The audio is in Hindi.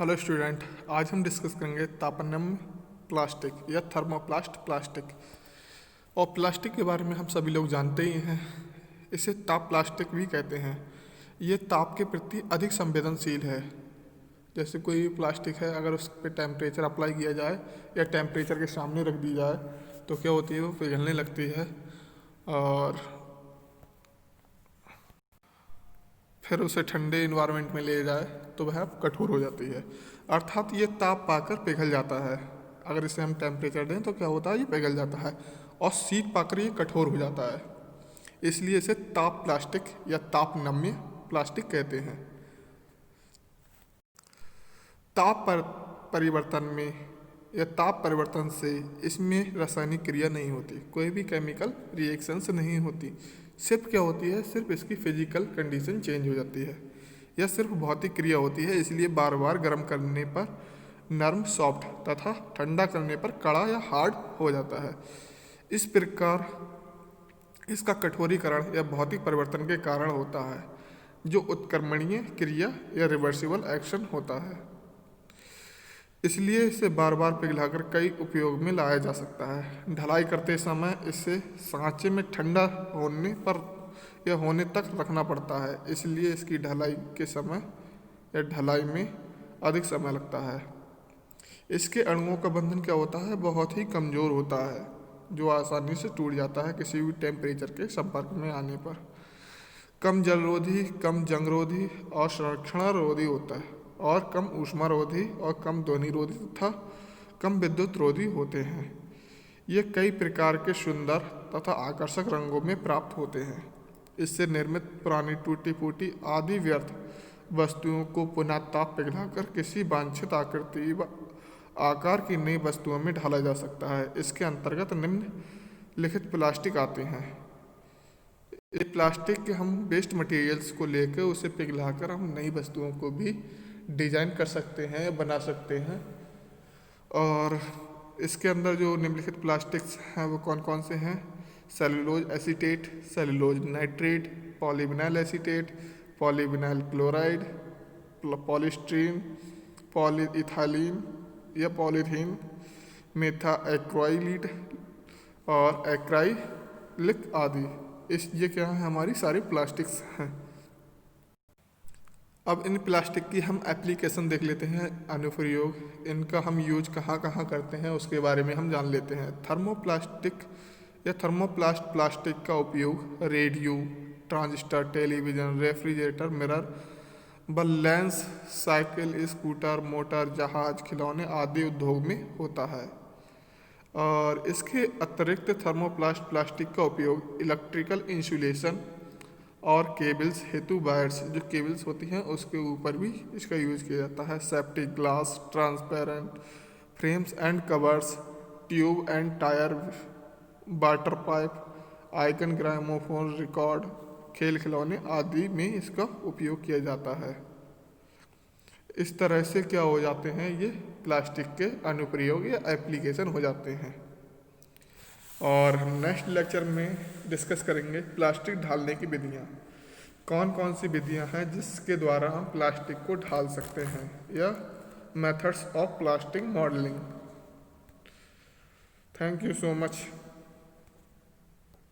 हेलो स्टूडेंट, आज हम डिस्कस करेंगे तापनम्य प्लास्टिक या थर्मोप्लास्ट प्लास्टिक। और प्लास्टिक के बारे में हम सभी लोग जानते ही हैं। इसे ताप प्लास्टिक भी कहते हैं। ये ताप के प्रति अधिक संवेदनशील है। जैसे कोई भी प्लास्टिक है, अगर उस पर टेम्परेचर अप्लाई किया जाए या टेम्परेचर के सामने रख दी जाए तो क्या होती है, वो पिघलने लगती है और फिर उसे ठंडे इन्वायरमेंट में ले जाए तो वह कठोर हो जाती है। अर्थात ये ताप पाकर पिघल जाता है। अगर इसे हम टेम्परेचर दें तो क्या होता है, ये पिघल जाता है और शीत पाकर ये कठोर हो जाता है। इसलिए इसे ताप प्लास्टिक या ताप नम्य प्लास्टिक कहते हैं। ताप पर परिवर्तन में या ताप परिवर्तन से इसमें रासायनिक क्रिया नहीं होती, कोई भी केमिकल रिएक्शंस नहीं होती। सिर्फ क्या होती है, सिर्फ इसकी फिजिकल कंडीशन चेंज हो जाती है। यह सिर्फ भौतिक क्रिया होती है, इसलिए बार बार गर्म करने पर नरम सॉफ्ट तथा ठंडा करने पर कड़ा या हार्ड हो जाता है। इस प्रकार इसका कठोरीकरण या भौतिक परिवर्तन के कारण होता है, जो उत्क्रमणीय क्रिया या रिवर्सिबल एक्शन होता है। इसलिए इसे बार बार पिघलाकर कई उपयोग में लाया जा सकता है। ढलाई करते समय इसे सांचे में ठंडा होने पर या होने तक रखना पड़ता है, इसलिए इसकी ढलाई के समय या ढलाई में अधिक समय लगता है। इसके अणुओं का बंधन क्या होता है, बहुत ही कमज़ोर होता है, जो आसानी से टूट जाता है किसी भी टेम्परेचर के संपर्क में आने पर। कम जलरोधी, कम जंगरोधी और संरक्षणरोधी होता है और कम ऊष्मारोधी और कम ध्वनिरोधी तथा कम विद्युत रोधी होते हैं। ये कई प्रकार के सुंदर तथा आकर्षक रंगों में प्राप्त होते हैं। इससे निर्मित पुरानी टूटी फूटी आदि व्यर्थ वस्तुओं को पुनः ताप पिघलाकर किसी वांछित आकृति व आकार की नई वस्तुओं में ढाला जा सकता है। इसके अंतर्गत निम्नलिखित प्लास्टिक आते हैं। इस प्लास्टिक के हम वेस्ट मटेरियल्स को लेकर उसे पिघलाकर हम नई वस्तुओं को भी डिजाइन कर सकते हैं या बना सकते हैं। और इसके अंदर जो निम्नलिखित प्लास्टिक्स हैं वो कौन कौन से हैं, cellulose acetate, cellulose nitrate, polyvinyl acetate, polyvinyl chloride, polystyrene, polyethylene या पॉलीथीन, मेथा एक्राइलिड और एक्राइलिक आदि। ये क्या है, हमारी सारी प्लास्टिक्स हैं। अब इन प्लास्टिक की हम एप्लीकेशन देख लेते हैं, अनुप्रयोग। इनका हम यूज कहाँ कहाँ करते हैं उसके बारे में हम जान लेते हैं। थर्मोप्लास्टिक या थर्मोप्लास्ट प्लास्टिक का उपयोग radio, transistor, television, refrigerator, mirror, lens, cycle, scooter, motor, जहाज, खिलौने आदि उद्योग में होता है। और इसके अतिरिक्त थर्मोप्लास्ट प्लास्टिक का उपयोग इलेक्ट्रिकल इंसुलेशन और केबल्स हेतु वायर्स, जो केबल्स होती हैं उसके ऊपर भी इसका यूज़ किया जाता है। Safety glass, transparent frames and covers, tube and tyre, water pipe, icon, gramophone, record, खेल खिलौने आदि में इसका उपयोग किया जाता है। इस तरह से क्या हो जाते हैं, ये प्लास्टिक के अनुप्रयोग या एप्लीकेशन हो जाते हैं। और हम नेक्स्ट लेक्चर में डिस्कस करेंगे प्लास्टिक ढालने की विधियाँ। कौन कौन सी विधियाँ हैं जिसके द्वारा हम प्लास्टिक को ढाल सकते हैं, या methods of plastic modelling. Thank you so much.